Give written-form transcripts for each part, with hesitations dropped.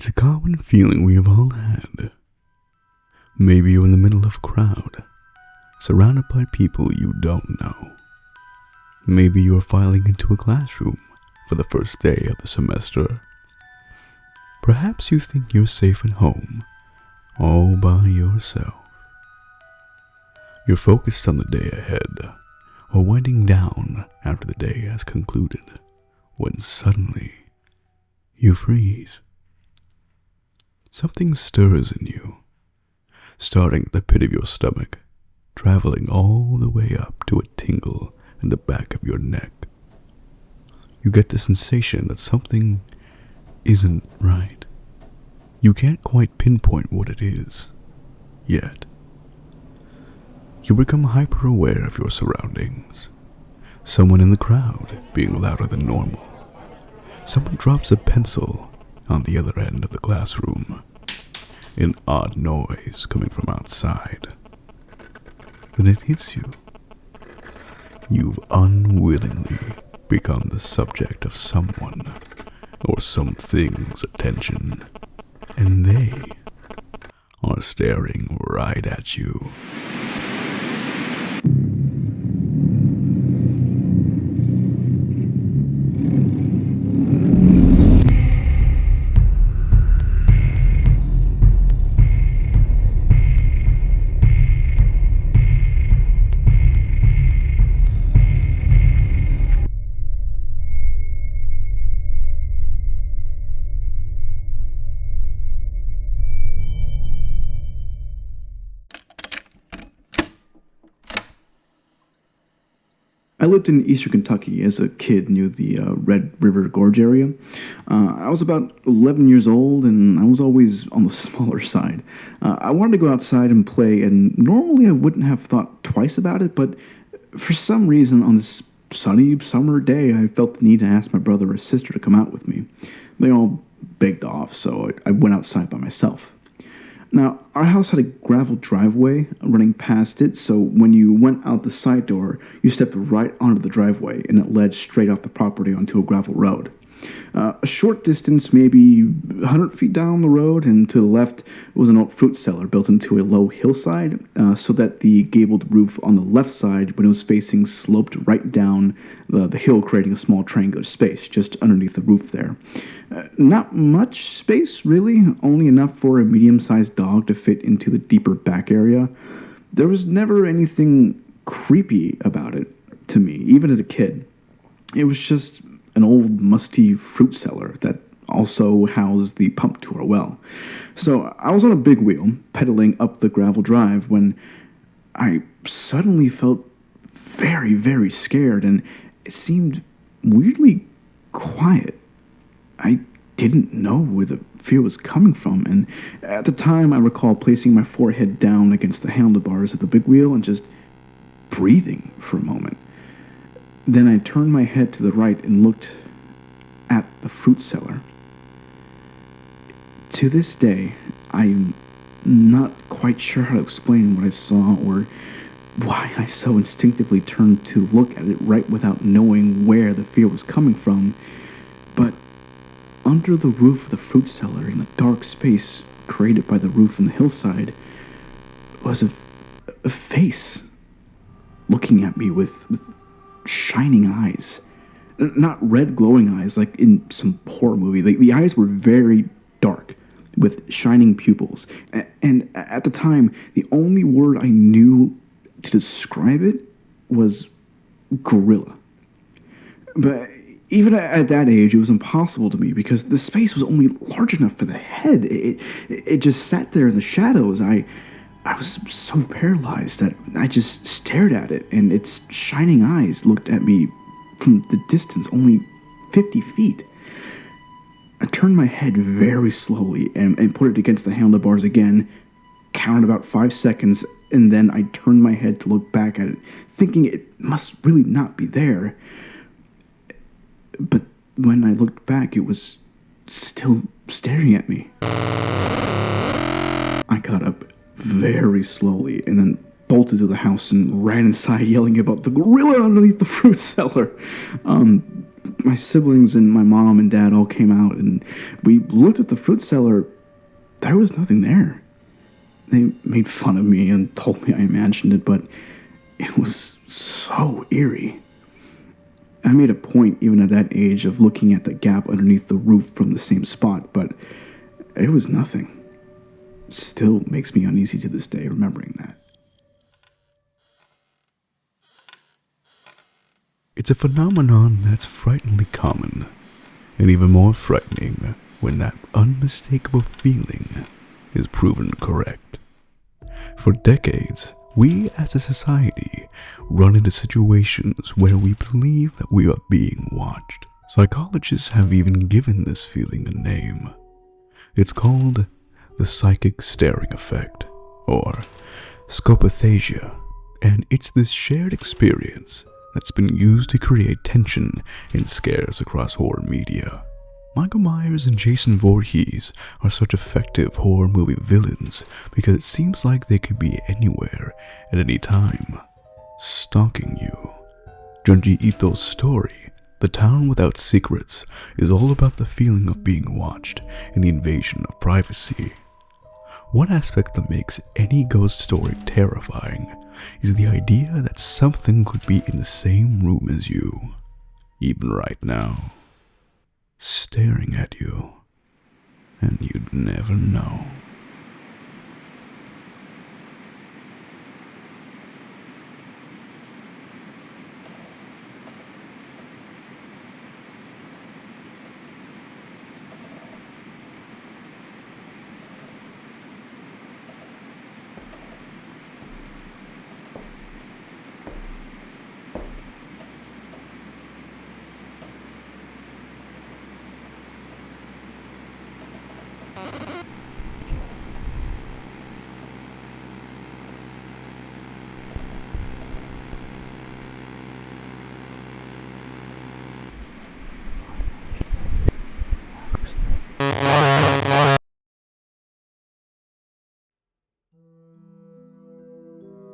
It's a common feeling we have all had. Maybe you're in the middle of a crowd, surrounded by people you don't know. Maybe you're filing into a classroom for the first day of the semester. Perhaps you think you're safe at home, all by yourself. You're focused on the day ahead, or winding down after the day has concluded, when suddenly you freeze. Something stirs in you, starting at the pit of your stomach, traveling all the way up to a tingle in the back of your neck. You get the sensation that something isn't right. You can't quite pinpoint what it is, yet. You become hyper-aware of your surroundings. Someone in the crowd being louder than normal. Someone drops a pencil on the other end of the classroom. An odd noise coming from outside. Then it hits you. You've unwillingly become the subject of someone or something's attention, and they are staring right at you. I lived in eastern Kentucky as a kid near the Red River Gorge area. I was about 11 years old, and I was always on the smaller side. I wanted to go outside and play, and normally I wouldn't have thought twice about it, but for some reason on this sunny summer day, I felt the need to ask my brother or sister to come out with me. They all begged off, so I went outside by myself. Now, our house had a gravel driveway running past it, so when you went out the side door, you stepped right onto the driveway, and it led straight off the property onto a gravel road. A short distance, maybe 100 feet down the road, and to the left was an old fruit cellar built into a low hillside, so that the gabled roof on the left side, when it was facing, sloped right down the hill, creating a small triangular space just underneath the roof there. Not much space, really, only enough for a medium-sized dog to fit into the deeper back area. There was never anything creepy about it to me, even as a kid. It was just an old, musty fruit cellar that also housed the pump to our well. So I was on a big wheel, pedaling up the gravel drive, when I suddenly felt very, very scared, and it seemed weirdly quiet. I didn't know where the fear was coming from, and at the time I recall placing my forehead down against the handlebars of the big wheel and just breathing for a moment. Then I turned my head to the right and looked at the fruit cellar. To this day, I'm not quite sure how to explain what I saw or why I so instinctively turned to look at it right without knowing where the fear was coming from, but under the roof of the fruit cellar, in the dark space created by the roof and the hillside, was a face looking at me with shining eyes. Not red glowing eyes like in some horror movie. The eyes were very dark with shining pupils. And at the time, the only word I knew to describe it was gorilla. But even at that age, it was impossible to me because the space was only large enough for the head. It just sat there in the shadows. I was so paralyzed that I just stared at it, and its shining eyes looked at me from the distance, only 50 feet. I turned my head very slowly and put it against the handlebars again, counted about 5 seconds, and then I turned my head to look back at it, thinking it must really not be there. But when I looked back, it was still staring at me. I got up very slowly and then bolted to the house and ran inside yelling about the gorilla underneath the fruit cellar. My siblings and my mom and dad all came out, and we looked at the fruit cellar. There was nothing there. They made fun of me and told me I imagined it, but it was so eerie. I made a point, even at that age, of looking at the gap underneath the roof from the same spot, but it was nothing. Still makes me uneasy to this day, remembering that. It's a phenomenon that's frighteningly common, and even more frightening when that unmistakable feeling is proven correct. For decades, we as a society run into situations where we believe that we are being watched. Psychologists have even given this feeling a name. It's called the psychic staring effect, or Scopophobia, and it's this shared experience that's been used to create tension and scares across horror media. Michael Myers and Jason Voorhees are such effective horror movie villains because it seems like they could be anywhere at any time, stalking you. Junji Ito's story, The Town Without Secrets, is all about the feeling of being watched and the invasion of privacy. One aspect that makes any ghost story terrifying is the idea that something could be in the same room as you, even right now, staring at you, and you'd never know.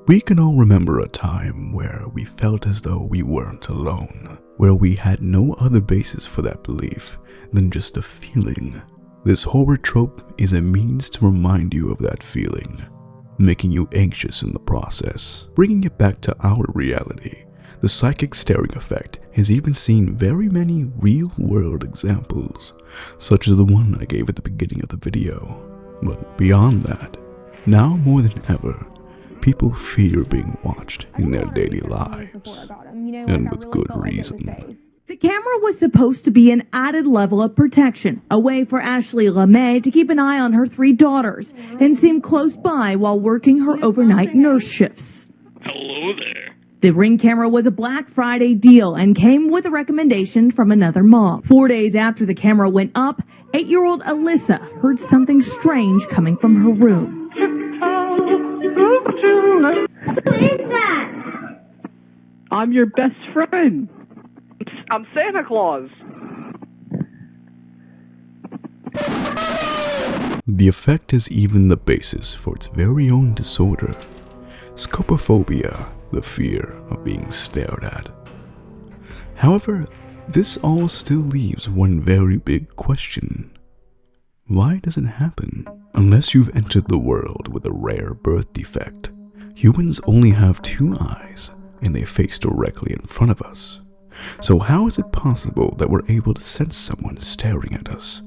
We can all remember a time where we felt as though we weren't alone, where we had no other basis for that belief than just a feeling. This horror trope is a means to remind you of that feeling, making you anxious in the process. Bringing it back to our reality, the psychic staring effect has even seen very many real-world examples, such as the one I gave at the beginning of the video. But beyond that, now more than ever, people fear being watched in their daily lives, and with good reason. The camera was supposed to be an added level of protection, a way for Ashley LeMay to keep an eye on her 3 daughters and seem close by while working her overnight nurse shifts. Hello there. The Ring camera was a Black Friday deal and came with a recommendation from another mom. 4 days after the camera went up, 8-year-old Alyssa heard something strange coming from her room. Who is that? I'm your best friend. I'm Santa Claus. The effect is even the basis for its very own disorder, Scopophobia, the fear of being stared at. However, this all still leaves one very big question. Why does it happen? Unless you've entered the world with a rare birth defect, humans only have 2 eyes, and they face directly in front of us. So how is it possible that we're able to sense someone staring at us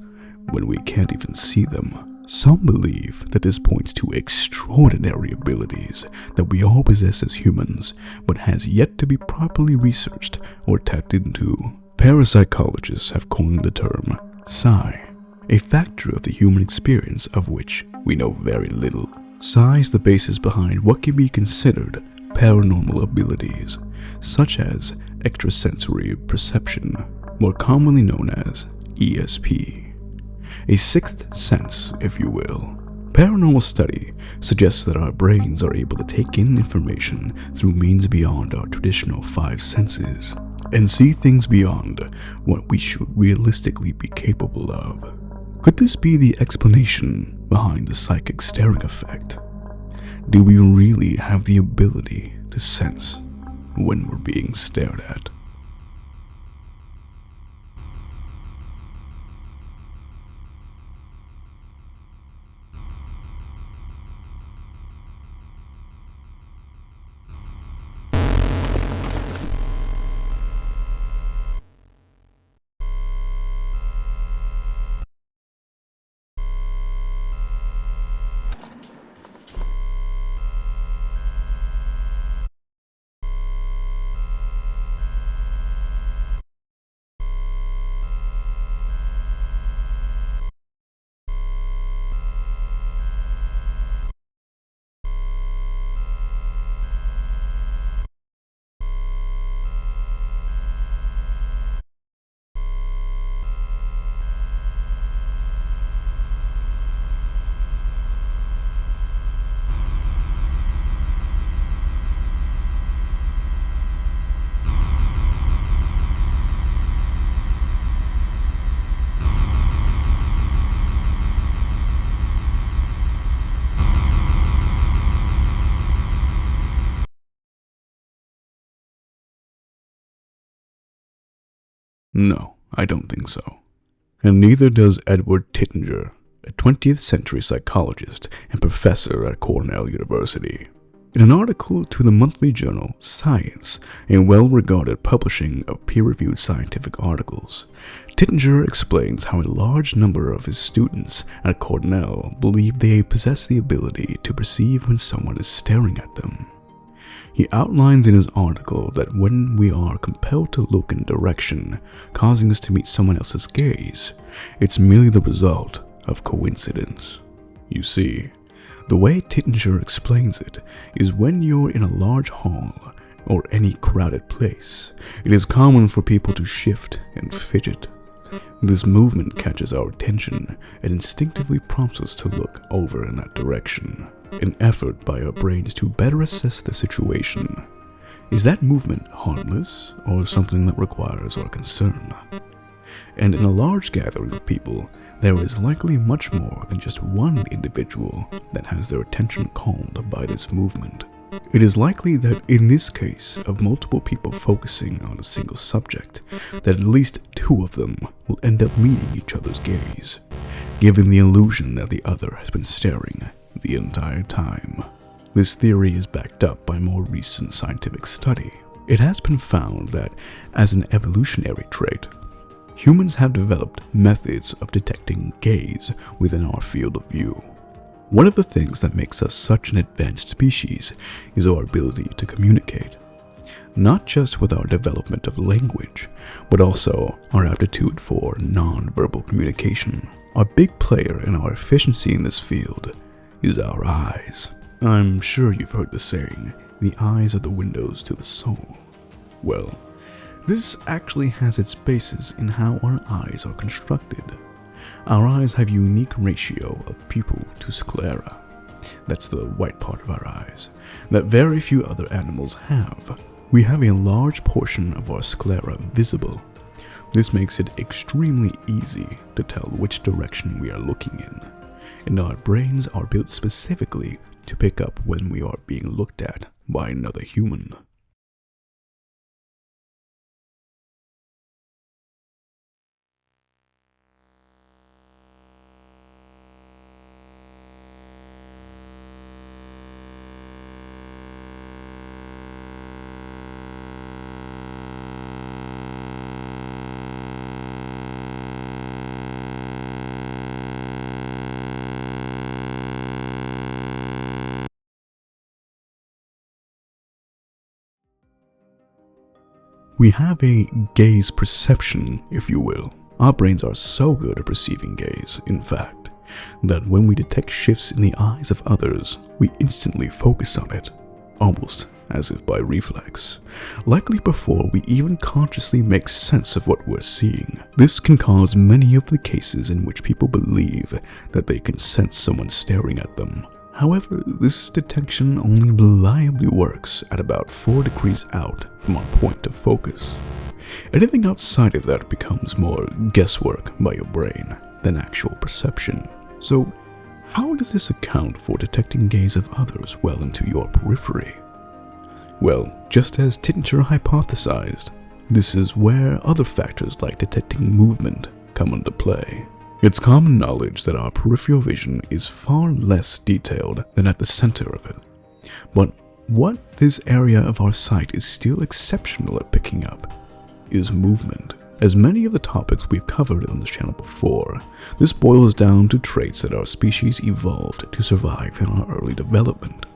when we can't even see them? Some believe that this points to extraordinary abilities that we all possess as humans, but has yet to be properly researched or tapped into. Parapsychologists have coined the term psi, a factor of the human experience of which we know very little. Psi is the basis behind what can be considered paranormal abilities, such as extrasensory perception, more commonly known as ESP. A sixth sense, if you will. Paranormal study suggests that our brains are able to take in information through means beyond our traditional 5 senses, and see things beyond what we should realistically be capable of. Could this be the explanation behind the psychic staring effect? Do we really have the ability to sense when we're being stared at? No, I don't think so. And neither does Edward Titchener, a 20th century psychologist and professor at Cornell University. In an article to the monthly journal Science, a well-regarded publishing of peer-reviewed scientific articles, Titchener explains how a large number of his students at Cornell believe they possess the ability to perceive when someone is staring at them. He outlines in his article that when we are compelled to look in a direction, causing us to meet someone else's gaze, it's merely the result of coincidence. You see, the way Titchener explains it is when you're in a large hall or any crowded place, it is common for people to shift and fidget. This movement catches our attention and instinctively prompts us to look over in that direction, an effort by our brains to better assess the situation. Is that movement harmless or something that requires our concern? And in a large gathering of people, there is likely much more than just one individual that has their attention called by this movement. It is likely that in this case of multiple people focusing on a single subject, that at least two of them will end up meeting each other's gaze, giving the illusion that the other has been staring the entire time. This theory is backed up by more recent scientific study. It has been found that, as an evolutionary trait, humans have developed methods of detecting gaze within our field of view. One of the things that makes us such an advanced species is our ability to communicate, not just with our development of language, but also our aptitude for non-verbal communication. A big player in our efficiency in this field is our eyes. I'm sure you've heard the saying, the eyes are the windows to the soul. Well, this actually has its basis in how our eyes are constructed. Our eyes have a unique ratio of pupil to sclera, that's the white part of our eyes, that very few other animals have. We have a large portion of our sclera visible. This makes it extremely easy to tell which direction we are looking in, and our brains are built specifically to pick up when we are being looked at by another human. We have a gaze perception, if you will. Our brains are so good at perceiving gaze, in fact, that when we detect shifts in the eyes of others, we instantly focus on it, almost as if by reflex, likely before we even consciously make sense of what we're seeing. This can cause many of the cases in which people believe that they can sense someone staring at them. However, this detection only reliably works at about 4 degrees out from our point of focus. Anything outside of that becomes more guesswork by your brain than actual perception. So, how does this account for detecting gaze of others well into your periphery? Well, just as Titchener hypothesized, this is where other factors like detecting movement come into play. It's common knowledge that our peripheral vision is far less detailed than at the center of it. But what this area of our sight is still exceptional at picking up is movement. As many of the topics we've covered on this channel before, this boils down to traits that our species evolved to survive in our early development.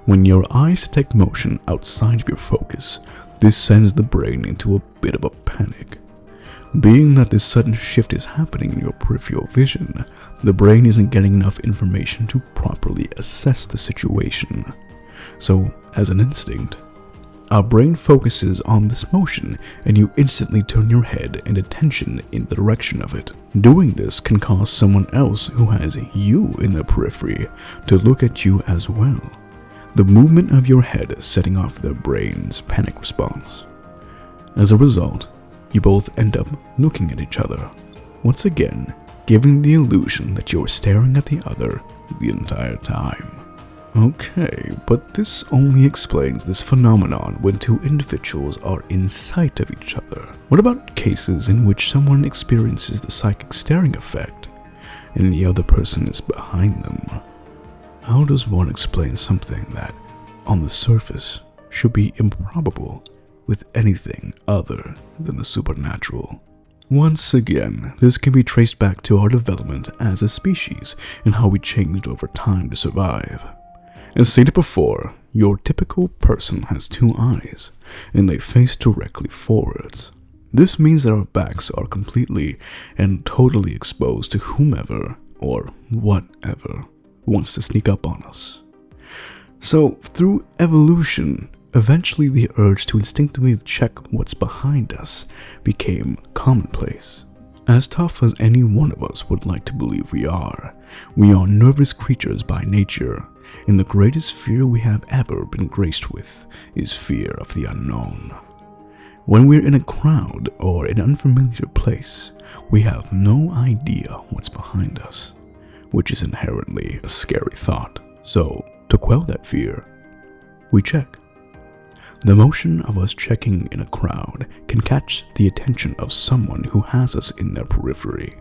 When your eyes detect motion outside of your focus, this sends the brain into a bit of a panic. Being that this sudden shift is happening in your peripheral vision, the brain isn't getting enough information to properly assess the situation. So, as an instinct, our brain focuses on this motion and you instantly turn your head and attention in the direction of it. Doing this can cause someone else who has you in their periphery to look at you as well. The movement of your head setting off their brain's panic response. As a result, you both end up looking at each other, once again giving the illusion that you're staring at the other the entire time. Okay, but this only explains this phenomenon when two individuals are in sight of each other. What about cases in which someone experiences the psychic staring effect and the other person is behind them? How does one explain something that, on the surface, should be improbable with anything other than the supernatural? Once again, this can be traced back to our development as a species and how we changed over time to survive. As stated before, your typical person has two eyes, and they face directly forwards. This means that our backs are completely and totally exposed to whomever or whatever wants to sneak up on us. So, through evolution, eventually the urge to instinctively check what's behind us became commonplace. As tough as any one of us would like to believe we are nervous creatures by nature, and the greatest fear we have ever been graced with is fear of the unknown. When we're in a crowd or an unfamiliar place, we have no idea what's behind us, which is inherently a scary thought. So, to quell that fear, we check. The motion of us checking in a crowd can catch the attention of someone who has us in their periphery.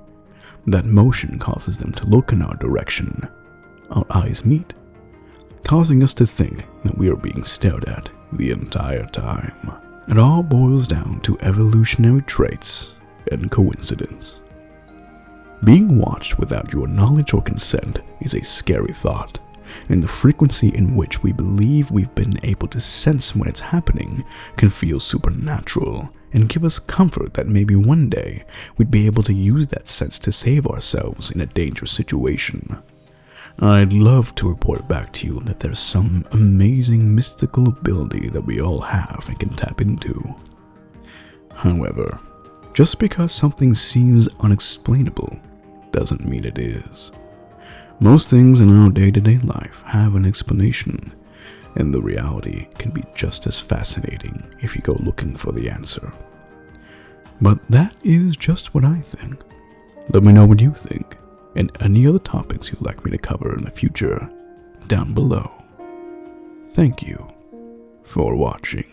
That motion causes them to look in our direction. Our eyes meet, causing us to think that we are being stared at the entire time. It all boils down to evolutionary traits and coincidence. Being watched without your knowledge or consent is a scary thought, and the frequency in which we believe we've been able to sense when it's happening can feel supernatural and give us comfort that maybe one day we'd be able to use that sense to save ourselves in a dangerous situation. I'd love to report back to you that there's some amazing mystical ability that we all have and can tap into. However, just because something seems unexplainable doesn't mean it is. Most things in our day-to-day life have an explanation, and the reality can be just as fascinating if you go looking for the answer. But that is just what I think. Let me know what you think, and any other topics you'd like me to cover in the future down below. Thank you for watching.